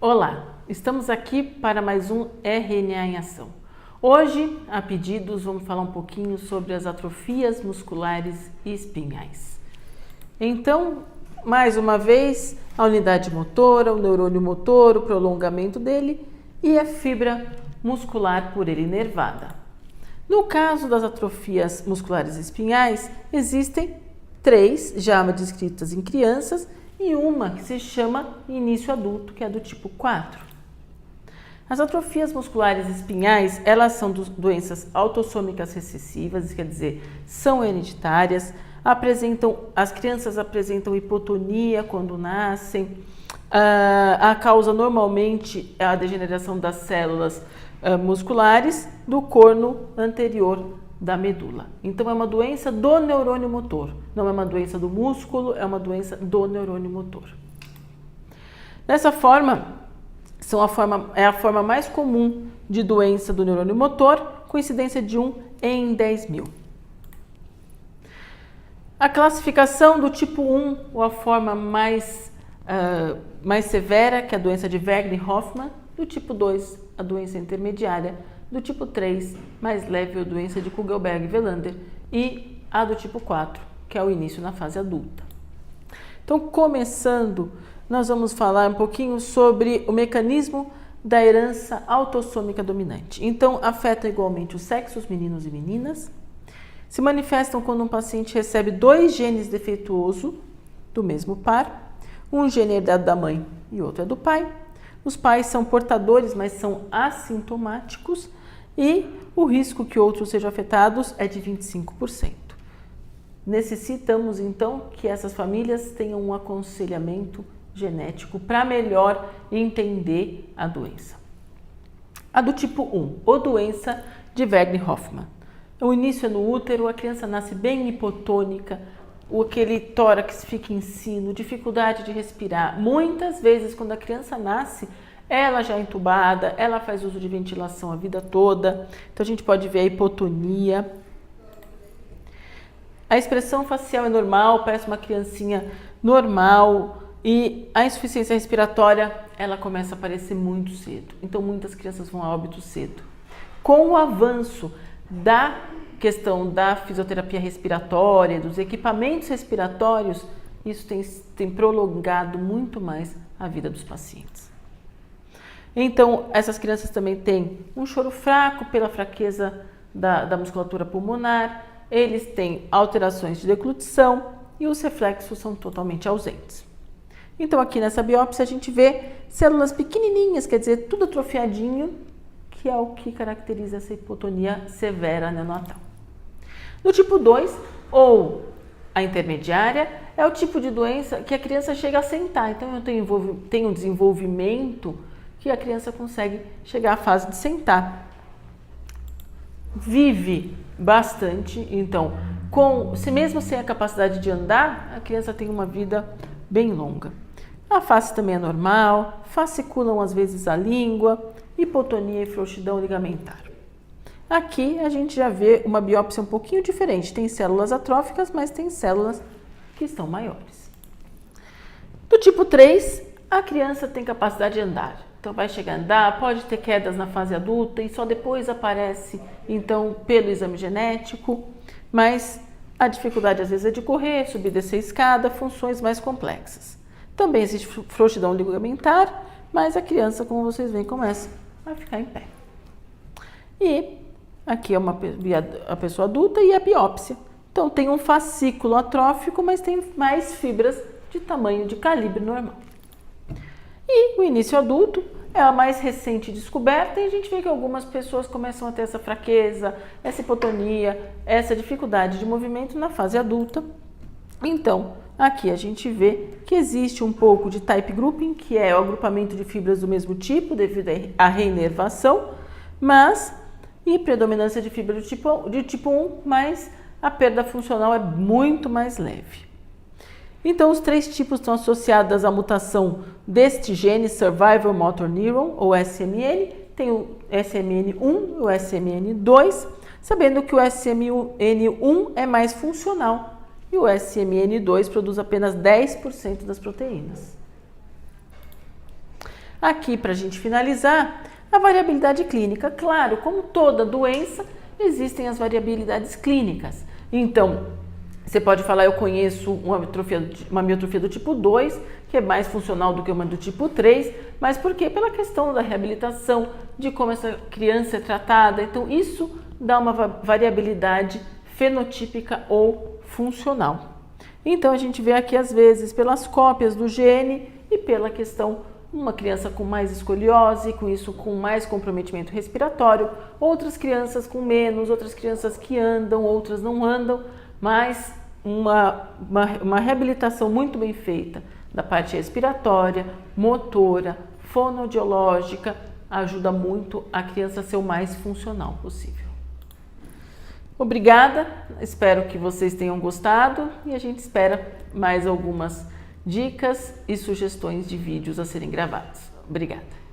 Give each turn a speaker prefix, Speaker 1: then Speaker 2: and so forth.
Speaker 1: Olá, estamos aqui para mais um RNA em Ação. Hoje, a pedidos, vamos falar um pouquinho sobre as atrofias musculares e espinhais. Então, mais uma vez, a unidade motora, o neurônio motor, o prolongamento dele e a fibra muscular por ele inervada. No caso das atrofias musculares e espinhais, existem 3 já descritas em crianças e uma que se chama início adulto, que é do tipo 4. As atrofias musculares espinhais, elas são doenças autossômicas recessivas, quer dizer, são hereditárias, as crianças apresentam hipotonia quando nascem, a causa normalmente é a degeneração das células musculares do corno anterior da medula. Então é uma doença do neurônio motor, não é uma doença do músculo, é uma doença do neurônio motor. Dessa forma, é a forma mais comum de doença do neurônio motor, com incidência de 1 em 10 mil. A classificação do tipo 1, ou a forma mais severa, que é a doença de Wegener-Hoffmann, do tipo 2, a doença intermediária, do tipo 3, mais leve, a doença de Kugelberg-Welander, e a do tipo 4, que é o início na fase adulta. Então, começando, nós vamos falar um pouquinho sobre o mecanismo da herança autossômica dominante. Então, afeta igualmente os sexos, meninos e meninas. Se manifestam quando um paciente recebe 2 genes defeituosos do mesmo par, um gene herdado da mãe e outro é do pai. Os pais são portadores, mas são assintomáticos e o risco que outros sejam afetados é de 25%. Necessitamos, então, que essas famílias tenham um aconselhamento genético para melhor entender a doença. A do tipo 1, ou doença de Wegener-Hoffmann. O início é no útero, a criança nasce bem hipotônica, aquele tórax fica em sino, dificuldade de respirar. Muitas vezes, quando a criança nasce, ela já é entubada, ela faz uso de ventilação a vida toda. Então, a gente pode ver a hipotonia. A expressão facial é normal, parece uma criancinha normal. E a insuficiência respiratória, ela começa a aparecer muito cedo. Então, muitas crianças vão a óbito cedo. Com o avanço da questão da fisioterapia respiratória, dos equipamentos respiratórios, isso tem prolongado muito mais a vida dos pacientes. Então, essas crianças também têm um choro fraco pela fraqueza da musculatura pulmonar, eles têm alterações de deglutição e os reflexos são totalmente ausentes. Então, aqui nessa biópsia a gente vê células pequenininhas, quer dizer, tudo atrofiadinho, que é o que caracteriza essa hipotonia severa neonatal. No tipo 2, ou a intermediária, é o tipo de doença que a criança chega a sentar. Então, eu tenho um desenvolvimento que a criança consegue chegar à fase de sentar. Vive bastante, então, mesmo sem a capacidade de andar, a criança tem uma vida bem longa. A face também é normal, fasciculam às vezes a língua, hipotonia e frouxidão ligamentar. Aqui a gente já vê uma biópsia um pouquinho diferente. Tem células atróficas, mas tem células que estão maiores. Do tipo 3, a criança tem capacidade de andar. Então vai chegar a andar, pode ter quedas na fase adulta e só depois aparece, então, pelo exame genético. Mas a dificuldade às vezes é de correr, subir e descer a escada, funções mais complexas. Também existe frouxidão ligamentar, mas a criança, como vocês veem, começa a ficar em pé. E aqui é a pessoa adulta e a biópsia. Então, tem um fascículo atrófico, mas tem mais fibras de tamanho, de calibre normal. E o início adulto é a mais recente descoberta e a gente vê que algumas pessoas começam a ter essa fraqueza, essa hipotonia, essa dificuldade de movimento na fase adulta. Então, aqui a gente vê que existe um pouco de type grouping, que é o agrupamento de fibras do mesmo tipo devido à reinervação, e predominância de fibra de tipo 1, mas a perda funcional é muito mais leve. Então, os 3 tipos estão associados à mutação deste gene Survival Motor Neuron, ou SMN, tem o SMN1 e o SMN2, sabendo que o SMN1 é mais funcional e o SMN2 produz apenas 10% das proteínas. Aqui, para a gente finalizar, a variabilidade clínica. Claro, como toda doença, existem as variabilidades clínicas. Então, você pode falar, eu conheço uma miotrofia do tipo 2, que é mais funcional do que uma do tipo 3, mas por quê? Pela questão da reabilitação, de como essa criança é tratada. Então, isso dá uma variabilidade fenotípica ou funcional. Então, a gente vê aqui, às vezes, pelas cópias do gene e pela questão, uma criança com mais escoliose, com isso com mais comprometimento respiratório, outras crianças com menos, outras crianças que andam, outras não andam, mas uma reabilitação muito bem feita da parte respiratória, motora, fonoaudiológica, ajuda muito a criança a ser o mais funcional possível. Obrigada, espero que vocês tenham gostado e a gente espera mais algumas dicas e sugestões de vídeos a serem gravados. Obrigada.